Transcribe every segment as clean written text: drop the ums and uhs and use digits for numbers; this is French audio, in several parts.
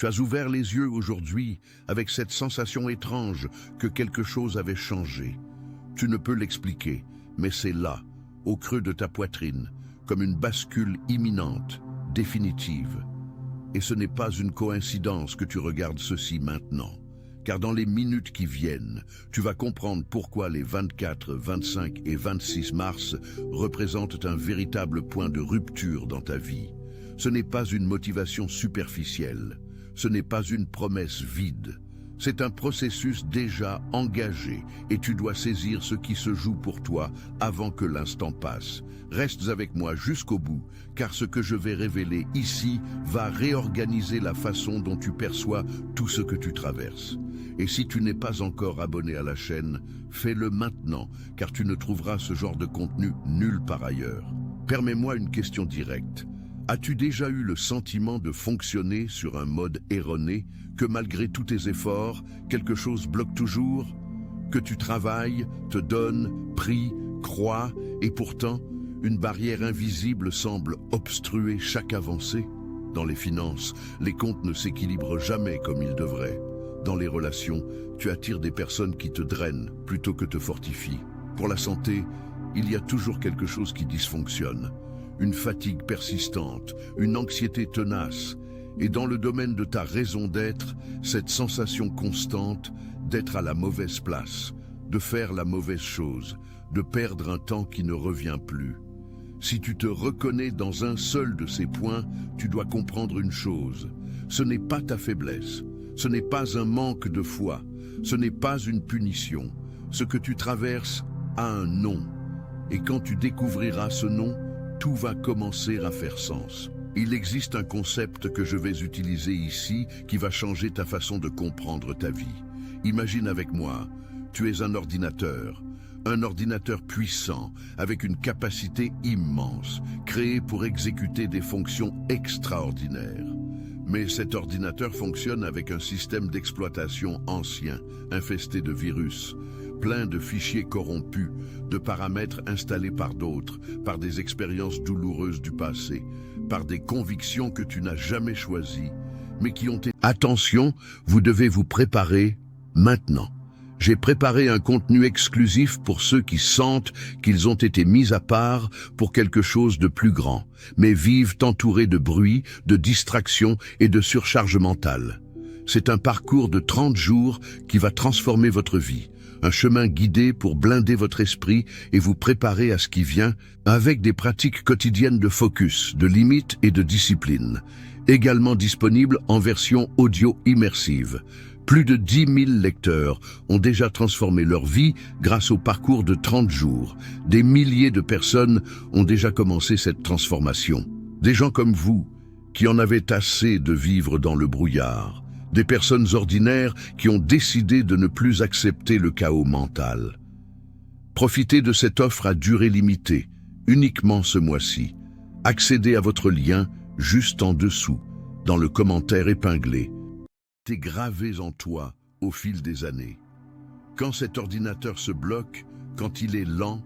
Tu as ouvert les yeux aujourd'hui avec cette sensation étrange que quelque chose avait changé. Tu ne peux l'expliquer, mais c'est là, au creux de ta poitrine, comme une bascule imminente, définitive. Et ce n'est pas une coïncidence que tu regardes ceci maintenant, car dans les minutes qui viennent, tu vas comprendre pourquoi les 24, 25 et 26 mars représentent un véritable point de rupture dans ta vie. Ce n'est pas une motivation superficielle, ce n'est pas une promesse vide. C'est un processus déjà engagé et tu dois saisir ce qui se joue pour toi avant que l'instant passe. Reste avec moi jusqu'au bout, car ce que je vais révéler ici va réorganiser la façon dont tu perçois tout ce que tu traverses. Et si tu n'es pas encore abonné à la chaîne, fais-le maintenant, car tu ne trouveras ce genre de contenu nulle part ailleurs. Permets-moi une question directe. As-tu déjà eu le sentiment de fonctionner sur un mode erroné, que malgré tous tes efforts, quelque chose bloque toujours? Que tu travailles, te donnes, pries, crois, et pourtant, une barrière invisible semble obstruer chaque avancée? Dans les finances, les comptes ne s'équilibrent jamais comme ils devraient. Dans les relations, tu attires des personnes qui te drainent plutôt que te fortifient. Pour la santé, il y a toujours quelque chose qui dysfonctionne. Une fatigue persistante, une anxiété tenace, et dans le domaine de ta raison d'être, cette sensation constante d'être à la mauvaise place, de faire la mauvaise chose, de perdre un temps qui ne revient plus. Si tu te reconnais dans un seul de ces points, tu dois comprendre une chose. Ce n'est pas ta faiblesse, ce n'est pas un manque de foi, ce n'est pas une punition. Ce que tu traverses a un nom, et quand tu découvriras ce nom, tout va commencer à faire sens. Il existe un concept que je vais utiliser ici qui va changer ta façon de comprendre ta vie. Imagine avec moi, tu es un ordinateur puissant, avec une capacité immense, créé pour exécuter des fonctions extraordinaires. Mais cet ordinateur fonctionne avec un système d'exploitation ancien, infesté de virus, plein de fichiers corrompus, de paramètres installés par d'autres, par des expériences douloureuses du passé, par des convictions que tu n'as jamais choisies, mais qui ont été... Attention, vous devez vous préparer maintenant. J'ai préparé un contenu exclusif pour ceux qui sentent qu'ils ont été mis à part pour quelque chose de plus grand, mais vivent entourés de bruit, de distractions et de surcharge mentale. C'est un parcours de 30 jours qui va transformer votre vie. Un chemin guidé pour blinder votre esprit et vous préparer à ce qui vient avec des pratiques quotidiennes de focus, de limites et de discipline. Également disponible en version audio immersive. Plus de 10 000 lecteurs ont déjà transformé leur vie grâce au parcours de 30 jours. Des milliers de personnes ont déjà commencé cette transformation. Des gens comme vous, qui en avaient assez de vivre dans le brouillard. Des personnes ordinaires qui ont décidé de ne plus accepter le chaos mental. Profitez de cette offre à durée limitée, uniquement ce mois-ci. Accédez à votre lien juste en dessous, dans le commentaire épinglé. C'est gravé en toi au fil des années. Quand cet ordinateur se bloque, quand il est lent,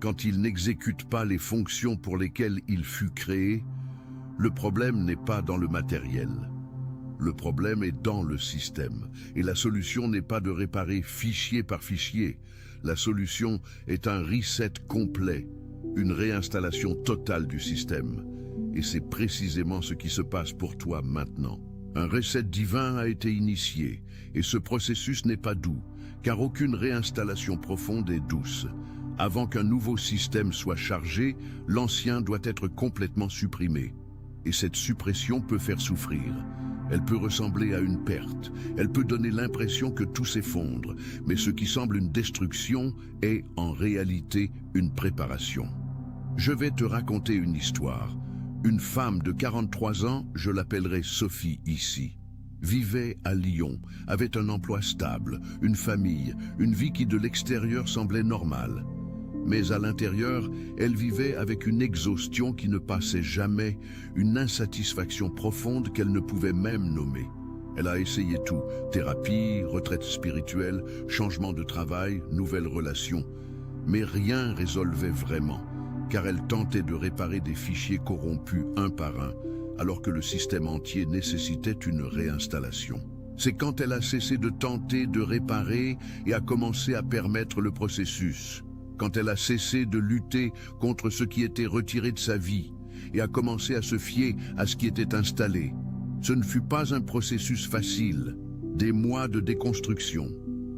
quand il n'exécute pas les fonctions pour lesquelles il fut créé, le problème n'est pas dans le matériel. Le problème est dans le système. Et la solution n'est pas de réparer fichier par fichier. La solution est un reset complet, une réinstallation totale du système. Et c'est précisément ce qui se passe pour toi maintenant. Un reset divin a été initié, et ce processus n'est pas doux, car aucune réinstallation profonde est douce. Avant qu'un nouveau système soit chargé, l'ancien doit être complètement supprimé. Et cette suppression peut faire souffrir. Elle peut ressembler à une perte, elle peut donner l'impression que tout s'effondre, mais ce qui semble une destruction est en réalité une préparation. Je vais te raconter une histoire. Une femme de 43 ans, je l'appellerai Sophie ici, vivait à Lyon, avait un emploi stable, une famille, une vie qui de l'extérieur semblait normale. Mais à l'intérieur, elle vivait avec une exhaustion qui ne passait jamais, une insatisfaction profonde qu'elle ne pouvait même nommer. Elle a essayé tout, thérapie, retraite spirituelle, changement de travail, nouvelles relations. Mais rien résolvait vraiment, car elle tentait de réparer des fichiers corrompus un par un, alors que le système entier nécessitait une réinstallation. C'est quand elle a cessé de tenter de réparer et a commencé à permettre le processus. Quand elle a cessé de lutter contre ce qui était retiré de sa vie et a commencé à se fier à ce qui était installé. Ce ne fut pas un processus facile, des mois de déconstruction.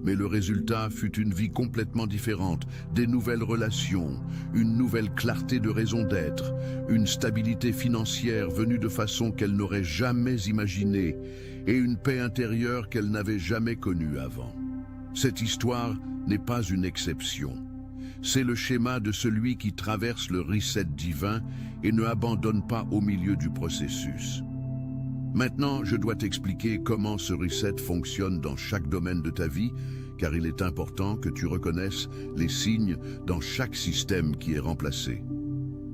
Mais le résultat fut une vie complètement différente, des nouvelles relations, une nouvelle clarté de raison d'être, une stabilité financière venue de façon qu'elle n'aurait jamais imaginée et une paix intérieure qu'elle n'avait jamais connue avant. Cette histoire n'est pas une exception. C'est le schéma de celui qui traverse le reset divin et ne abandonne pas au milieu du processus. Maintenant, je dois t'expliquer comment ce reset fonctionne dans chaque domaine de ta vie, car il est important que tu reconnaisses les signes dans chaque système qui est remplacé.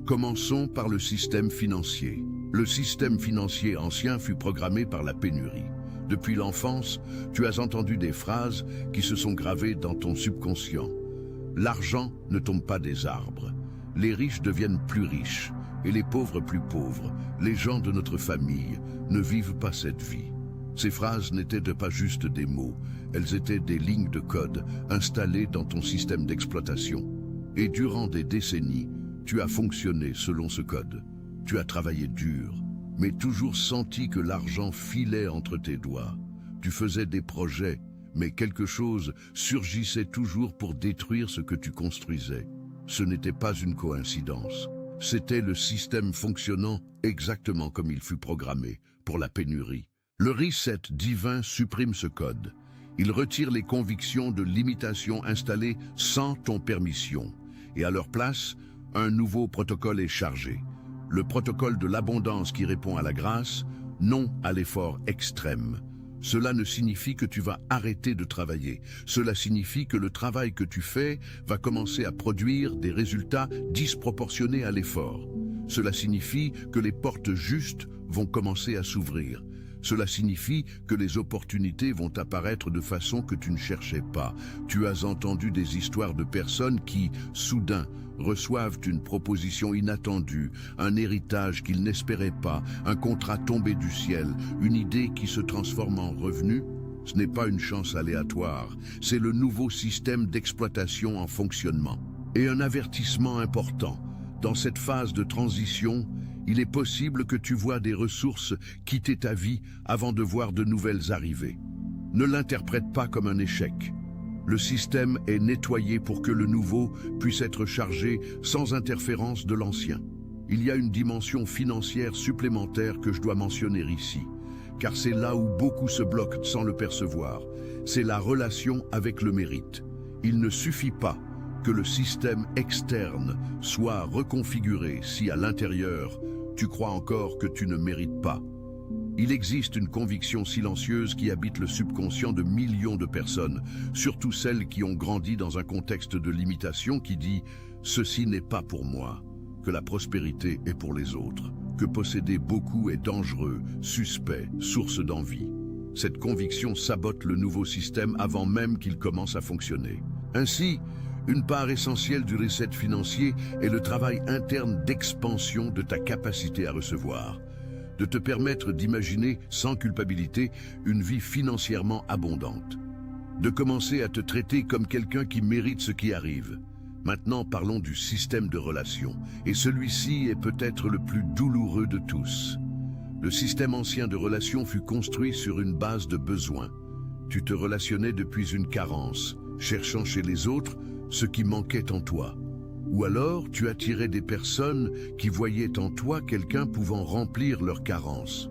Commençons par le système financier. Le système financier ancien fut programmé par la pénurie. Depuis l'enfance, tu as entendu des phrases qui se sont gravées dans ton subconscient. L'argent ne tombe pas des arbres. Les riches deviennent plus riches et les pauvres plus pauvres. Les gens de notre famille ne vivent pas cette vie. Ces phrases n'étaient pas juste des mots, elles étaient des lignes de code installées dans ton système d'exploitation. Et durant des décennies, tu as fonctionné selon ce code. Tu as travaillé dur, mais toujours senti que l'argent filait entre tes doigts. Tu faisais des projets, mais quelque chose surgissait toujours pour détruire ce que tu construisais. Ce n'était pas une coïncidence. C'était le système fonctionnant exactement comme il fut programmé, pour la pénurie. Le reset divin supprime ce code. Il retire les convictions de limitation installées sans ton permission. Et à leur place, un nouveau protocole est chargé. Le protocole de l'abondance qui répond à la grâce, non à l'effort extrême. Cela ne signifie que tu vas arrêter de travailler. Cela signifie que le travail que tu fais va commencer à produire des résultats disproportionnés à l'effort. Cela signifie que les portes justes vont commencer à s'ouvrir. Cela signifie que les opportunités vont apparaître de façon que tu ne cherchais pas. Tu as entendu des histoires de personnes qui, soudain, reçoivent une proposition inattendue, un héritage qu'ils n'espéraient pas, un contrat tombé du ciel, une idée qui se transforme en revenu. Ce n'est pas une chance aléatoire, c'est le nouveau système d'exploitation en fonctionnement. Et un avertissement important, dans cette phase de transition, il est possible que tu vois des ressources quitter ta vie avant de voir de nouvelles arriver. Ne l'interprète pas comme un échec. Le système est nettoyé pour que le nouveau puisse être chargé sans interférence de l'ancien. Il y a une dimension financière supplémentaire que je dois mentionner ici, car c'est là où beaucoup se bloquent sans le percevoir. C'est la relation avec le mérite. Il ne suffit pas que le système externe soit reconfiguré si à l'intérieur, tu crois encore que tu ne mérites pas. Il existe une conviction silencieuse qui habite le subconscient de millions de personnes, surtout celles qui ont grandi dans un contexte de limitation qui dit « ceci n'est pas pour moi », que la prospérité est pour les autres, que posséder beaucoup est dangereux, suspect, source d'envie. Cette conviction sabote le nouveau système avant même qu'il commence à fonctionner. Ainsi, une part essentielle du reset financier est le travail interne d'expansion de ta capacité à recevoir, de te permettre d'imaginer sans culpabilité une vie financièrement abondante, de commencer à te traiter comme quelqu'un qui mérite ce qui arrive. Maintenant, parlons du système de relations, et celui-ci est peut-être le plus douloureux de tous. Le système ancien de relations fut construit sur une base de besoins. Tu te relationnais depuis une carence, cherchant chez les autres ce qui manquait en toi. Ou alors, tu attirais des personnes qui voyaient en toi quelqu'un pouvant remplir leurs carences.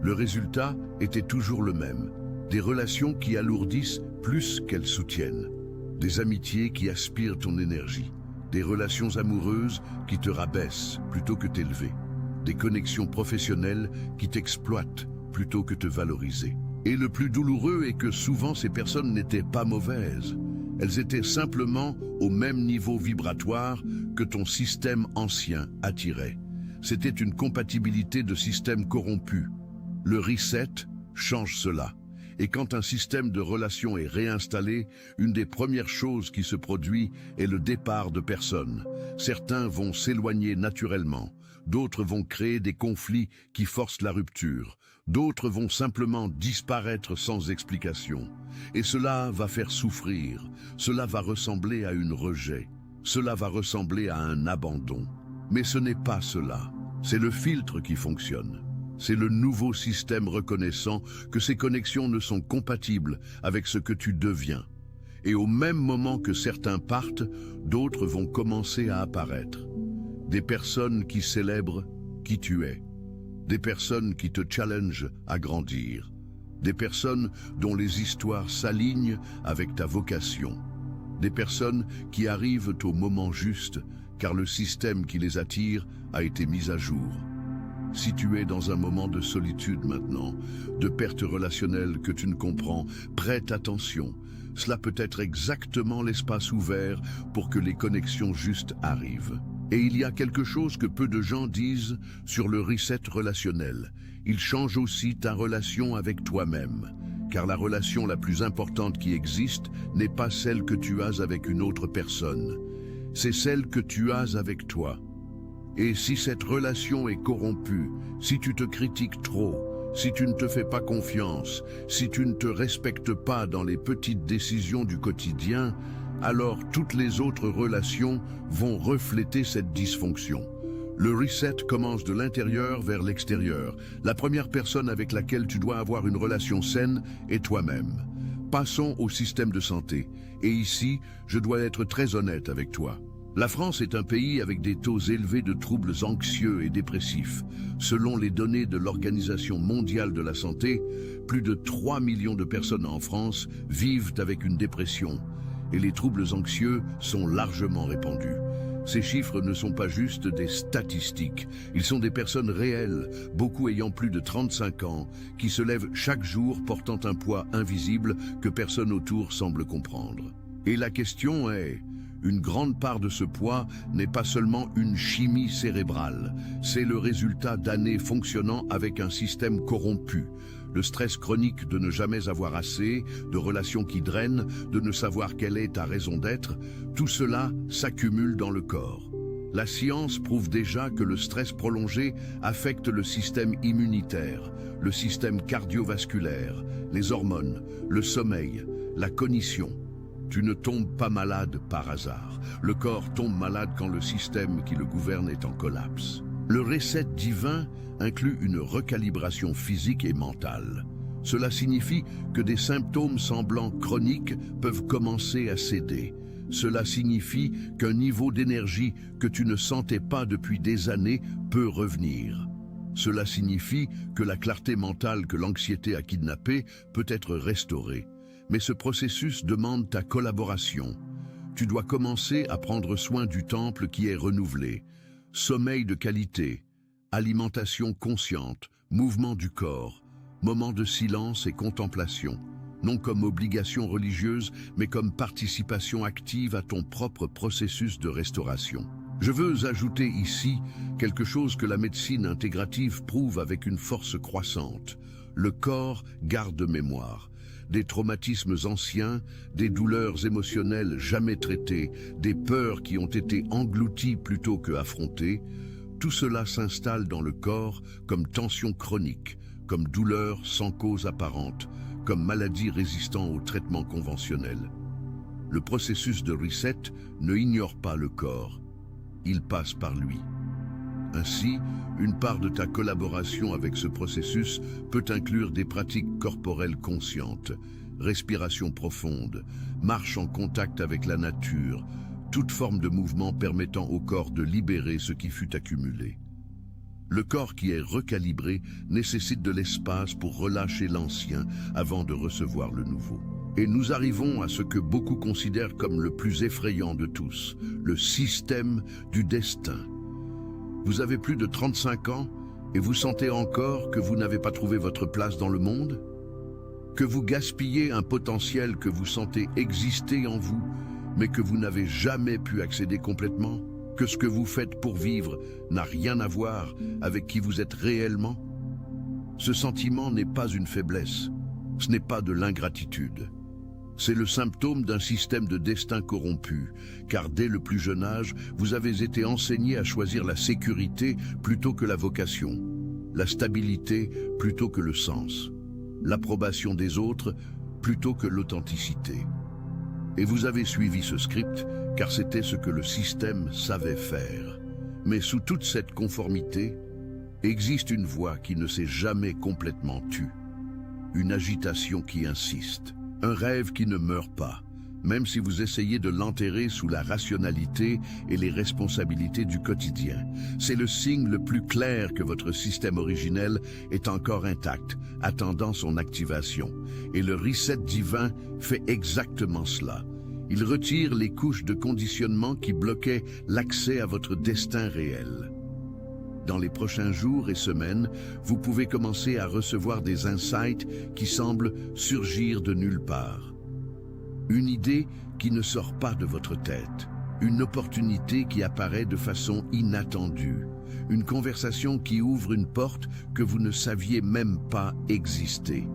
Le résultat était toujours le même. Des relations qui alourdissent plus qu'elles soutiennent. Des amitiés qui aspirent ton énergie. Des relations amoureuses qui te rabaissent plutôt que t'élever. Des connexions professionnelles qui t'exploitent plutôt que te valoriser. Et le plus douloureux est que souvent ces personnes n'étaient pas mauvaises. Elles étaient simplement au même niveau vibratoire que ton système ancien attirait. C'était une compatibilité de systèmes corrompus. Le reset change cela. Et quand un système de relations est réinstallé, une des premières choses qui se produit est le départ de personnes. Certains vont s'éloigner naturellement, d'autres vont créer des conflits qui forcent la rupture, d'autres vont simplement disparaître sans explication. Et cela va faire souffrir, cela va ressembler à un rejet, cela va ressembler à un abandon. Mais ce n'est pas cela, c'est le filtre qui fonctionne. C'est le nouveau système reconnaissant que ces connexions ne sont compatibles avec ce que tu deviens. Et au même moment que certains partent, d'autres vont commencer à apparaître. Des personnes qui célèbrent qui tu es. Des personnes qui te challengent à grandir. Des personnes dont les histoires s'alignent avec ta vocation. Des personnes qui arrivent au moment juste, car le système qui les attire a été mis à jour. Si tu es dans un moment de solitude maintenant, de perte relationnelle que tu ne comprends, prête attention. Cela peut être exactement l'espace ouvert pour que les connexions justes arrivent. Et il y a quelque chose que peu de gens disent sur le reset relationnel. Il change aussi ta relation avec toi-même. Car la relation la plus importante qui existe n'est pas celle que tu as avec une autre personne. C'est celle que tu as avec toi. Et si cette relation est corrompue, si tu te critiques trop, si tu ne te fais pas confiance, si tu ne te respectes pas dans les petites décisions du quotidien, alors toutes les autres relations vont refléter cette dysfonction. Le reset commence de l'intérieur vers l'extérieur. La première personne avec laquelle tu dois avoir une relation saine est toi-même. Passons au système de santé. Et ici, je dois être très honnête avec toi. La France est un pays avec des taux élevés de troubles anxieux et dépressifs. Selon les données de l'Organisation mondiale de la santé, plus de 3 millions de personnes en France vivent avec une dépression. Et les troubles anxieux sont largement répandus. Ces chiffres ne sont pas juste des statistiques. Ils sont des personnes réelles, beaucoup ayant plus de 35 ans, qui se lèvent chaque jour portant un poids invisible que personne autour semble comprendre. Et la question est... Une grande part de ce poids n'est pas seulement une chimie cérébrale, c'est le résultat d'années fonctionnant avec un système corrompu. Le stress chronique de ne jamais avoir assez, de relations qui drainent, de ne savoir quelle est ta raison d'être, tout cela s'accumule dans le corps. La science prouve déjà que le stress prolongé affecte le système immunitaire, le système cardiovasculaire, les hormones, le sommeil, la cognition. Tu ne tombes pas malade par hasard. Le corps tombe malade quand le système qui le gouverne est en collapse. Le reset divin inclut une recalibration physique et mentale. Cela signifie que des symptômes semblants chroniques peuvent commencer à céder. Cela signifie qu'un niveau d'énergie que tu ne sentais pas depuis des années peut revenir. Cela signifie que la clarté mentale que l'anxiété a kidnappée peut être restaurée. Mais ce processus demande ta collaboration. Tu dois commencer à prendre soin du temple qui est renouvelé. Sommeil de qualité, alimentation consciente, mouvement du corps, moments de silence et contemplation, non comme obligation religieuse, mais comme participation active à ton propre processus de restauration. Je veux ajouter ici quelque chose que la médecine intégrative prouve avec une force croissante. Le corps garde mémoire. Des traumatismes anciens, des douleurs émotionnelles jamais traitées, des peurs qui ont été englouties plutôt que affrontées, tout cela s'installe dans le corps comme tension chronique, comme douleur sans cause apparente, comme maladie résistant aux traitements conventionnels. Le processus de reset ne ignore pas le corps, il passe par lui. Ainsi, une part de ta collaboration avec ce processus peut inclure des pratiques corporelles conscientes, respiration profonde, marche en contact avec la nature, toute forme de mouvement permettant au corps de libérer ce qui fut accumulé. Le corps qui est recalibré nécessite de l'espace pour relâcher l'ancien avant de recevoir le nouveau. Et nous arrivons à ce que beaucoup considèrent comme le plus effrayant de tous, le système du destin. Vous avez plus de 35 ans et vous sentez encore que vous n'avez pas trouvé votre place dans le monde? Que vous gaspillez un potentiel que vous sentez exister en vous, mais que vous n'avez jamais pu accéder complètement? Que ce que vous faites pour vivre n'a rien à voir avec qui vous êtes réellement? Ce sentiment n'est pas une faiblesse, ce n'est pas de l'ingratitude. C'est le symptôme d'un système de destin corrompu, car dès le plus jeune âge, vous avez été enseigné à choisir la sécurité plutôt que la vocation, la stabilité plutôt que le sens, l'approbation des autres plutôt que l'authenticité. Et vous avez suivi ce script, car c'était ce que le système savait faire. Mais sous toute cette conformité, existe une voix qui ne s'est jamais complètement tue, une agitation qui insiste. Un rêve qui ne meurt pas, même si vous essayez de l'enterrer sous la rationalité et les responsabilités du quotidien. C'est le signe le plus clair que votre système originel est encore intact, attendant son activation. Et le reset divin fait exactement cela. Il retire les couches de conditionnement qui bloquaient l'accès à votre destin réel. Dans les prochains jours et semaines, vous pouvez commencer à recevoir des insights qui semblent surgir de nulle part. Une idée qui ne sort pas de votre tête, une opportunité qui apparaît de façon inattendue, une conversation qui ouvre une porte que vous ne saviez même pas exister.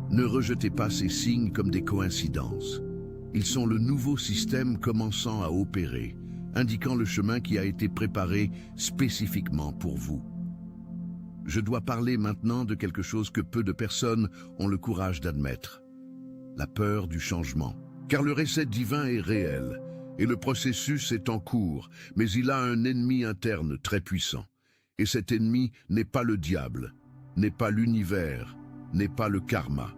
Ne rejetez pas ces signes comme des coïncidences. Ils sont le nouveau système commençant à opérer, indiquant le chemin qui a été préparé spécifiquement pour vous. Je dois parler maintenant de quelque chose que peu de personnes ont le courage d'admettre. La peur du changement. Car le reset divin est réel, et le processus est en cours, mais il a un ennemi interne très puissant. Et cet ennemi n'est pas le diable, n'est pas l'univers, n'est pas le karma.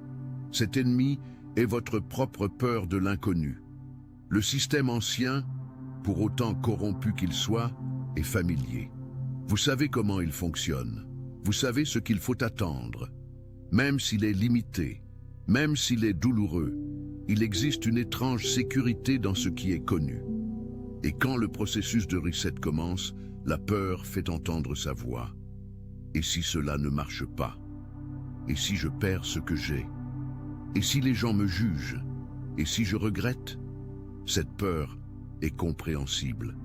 Cet ennemi est votre propre peur de l'inconnu. Le système ancien, pour autant corrompu qu'il soit, est familier. Vous savez comment il fonctionne. Vous savez ce qu'il faut attendre. Même s'il est limité, même s'il est douloureux, il existe une étrange sécurité dans ce qui est connu. Et quand le processus de reset commence, la peur fait entendre sa voix. Et si cela ne marche pas? Et si je perds ce que j'ai? Et si les gens me jugent? Et si je regrette? Cette peur est compréhensible,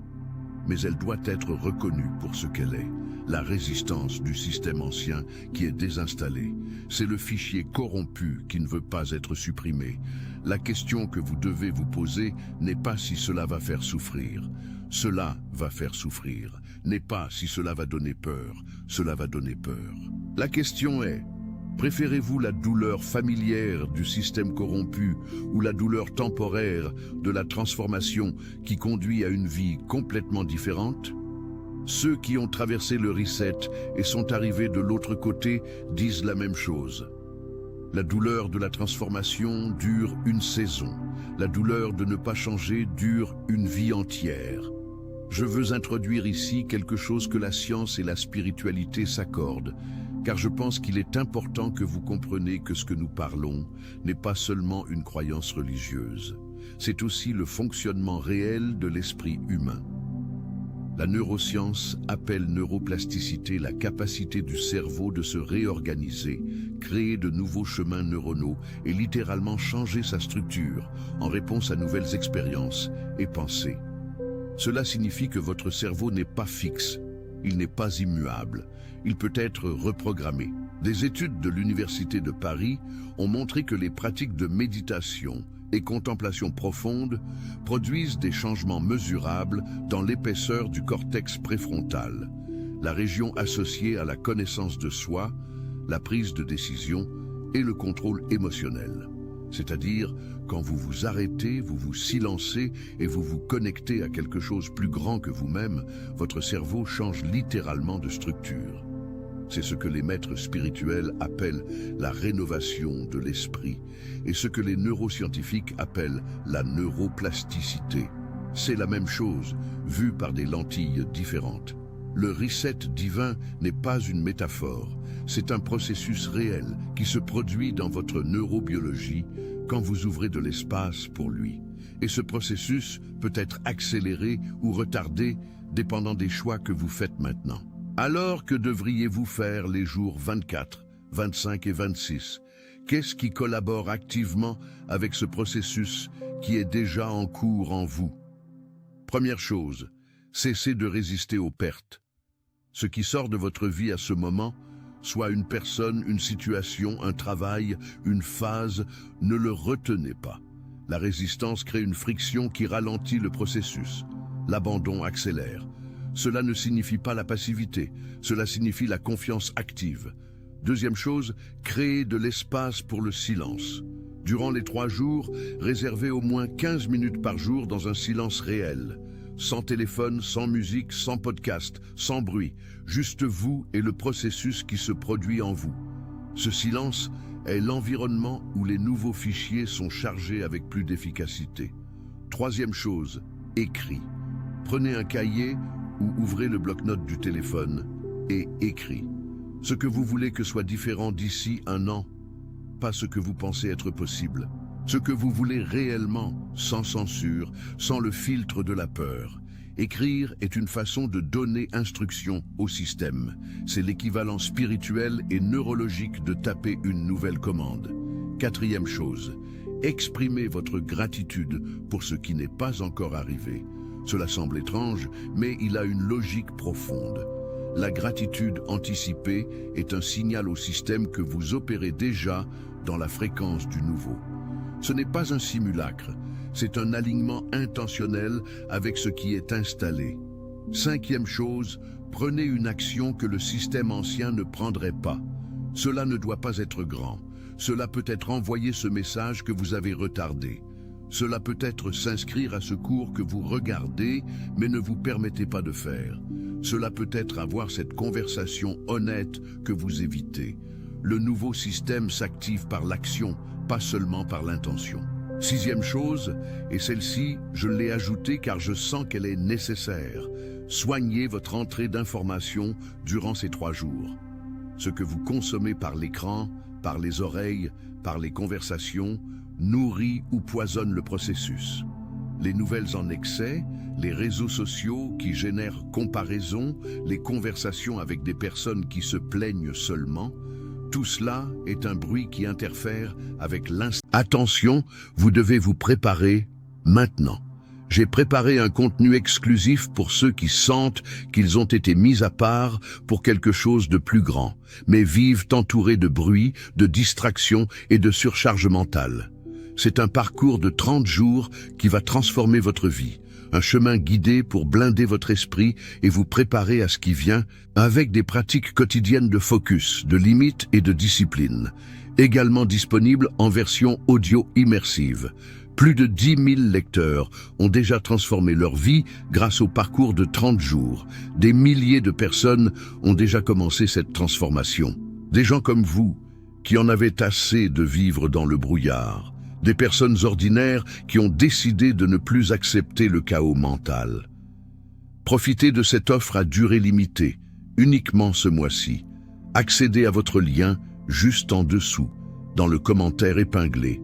mais elle doit être reconnue pour ce qu'elle est, la résistance du système ancien qui est désinstallé. C'est le fichier corrompu qui ne veut pas être supprimé. La question que vous devez vous poser n'est pas si cela va faire souffrir. Cela va faire souffrir. N'est pas si cela va donner peur. Cela va donner peur. La question est: préférez-vous la douleur familière du système corrompu ou la douleur temporaire de la transformation qui conduit à une vie complètement différente? Ceux qui ont traversé le reset et sont arrivés de l'autre côté disent la même chose. La douleur de la transformation dure une saison. La douleur de ne pas changer dure une vie entière. Je veux introduire ici quelque chose que la science et la spiritualité s'accordent, car je pense qu'il est important que vous compreniez que ce que nous parlons n'est pas seulement une croyance religieuse, c'est aussi le fonctionnement réel de l'esprit humain. La neuroscience appelle neuroplasticité la capacité du cerveau de se réorganiser, créer de nouveaux chemins neuronaux et littéralement changer sa structure en réponse à nouvelles expériences et pensées. Cela signifie que votre cerveau n'est pas fixe, il n'est pas immuable, il peut être reprogrammé. Des études de l'Université de Paris ont montré que les pratiques de méditation et contemplation profonde produisent des changements mesurables dans l'épaisseur du cortex préfrontal, la région associée à la connaissance de soi, la prise de décision et le contrôle émotionnel. C'est-à-dire, quand vous vous arrêtez, vous vous silencez et vous vous connectez à quelque chose plus grand que vous-même, votre cerveau change littéralement de structure. C'est ce que les maîtres spirituels appellent la rénovation de l'esprit et ce que les neuroscientifiques appellent la neuroplasticité. C'est la même chose, vue par des lentilles différentes. Le reset divin n'est pas une métaphore, c'est un processus réel qui se produit dans votre neurobiologie quand vous ouvrez de l'espace pour lui. Et ce processus peut être accéléré ou retardé dépendant des choix que vous faites maintenant. Alors que devriez-vous faire les jours 24, 25 et 26? Qu'est-ce qui collabore activement avec ce processus qui est déjà en cours en vous? Première chose, cessez de résister aux pertes. Ce qui sort de votre vie à ce moment, soit une personne, une situation, un travail, une phase, ne le retenez pas. La résistance crée une friction qui ralentit le processus. L'abandon accélère. Cela ne signifie pas la passivité, cela signifie la confiance active. Deuxième chose, créer de l'espace pour le silence. Durant les 3 jours, réservez au moins 15 minutes par jour dans un silence réel. Sans téléphone, sans musique, sans podcast, sans bruit. Juste vous et le processus qui se produit en vous. Ce silence est l'environnement où les nouveaux fichiers sont chargés avec plus d'efficacité. Troisième chose, écrit. Prenez un cahier ou ouvrez le bloc-notes du téléphone et écrit. Ce que vous voulez que soit différent d'ici 1 an, pas ce que vous pensez être possible. Ce que vous voulez réellement, sans censure, sans le filtre de la peur. Écrire est une façon de donner instruction au système. C'est l'équivalent spirituel et neurologique de taper une nouvelle commande. Quatrième chose, exprimez votre gratitude pour ce qui n'est pas encore arrivé. Cela semble étrange, mais il a une logique profonde. La gratitude anticipée est un signal au système que vous opérez déjà dans la fréquence du nouveau. Ce n'est pas un simulacre, c'est un alignement intentionnel avec ce qui est installé. Cinquième chose, prenez une action que le système ancien ne prendrait pas. Cela ne doit pas être grand. Cela peut être envoyer ce message que vous avez retardé. Cela peut être s'inscrire à ce cours que vous regardez mais ne vous permettez pas de faire. Cela peut être avoir cette conversation honnête que vous évitez. Le nouveau système s'active par l'action, pas seulement par l'intention. Sixième chose, et celle-ci, je l'ai ajoutée car je sens qu'elle est nécessaire. Soignez votre entrée d'informations durant ces 3 jours. Ce que vous consommez par l'écran, par les oreilles, par les conversations, nourrit ou poisonne le processus. Les nouvelles en excès, les réseaux sociaux qui génèrent comparaison, les conversations avec des personnes qui se plaignent seulement, tout cela est un bruit qui interfère avec l'instinct. Attention, vous devez vous préparer maintenant. J'ai préparé un contenu exclusif pour ceux qui sentent qu'ils ont été mis à part pour quelque chose de plus grand, mais vivent entourés de bruit, de distractions et de surcharge mentale. C'est un parcours de 30 jours qui va transformer votre vie. Un chemin guidé pour blinder votre esprit et vous préparer à ce qui vient avec des pratiques quotidiennes de focus, de limites et de discipline. Également disponible en version audio immersive. Plus de 10 000 lecteurs ont déjà transformé leur vie grâce au parcours de 30 jours. Des milliers de personnes ont déjà commencé cette transformation. Des gens comme vous, qui en avaient assez de vivre dans le brouillard. Des personnes ordinaires qui ont décidé de ne plus accepter le chaos mental. Profitez de cette offre à durée limitée, uniquement ce mois-ci. Accédez à votre lien juste en dessous, dans le commentaire épinglé.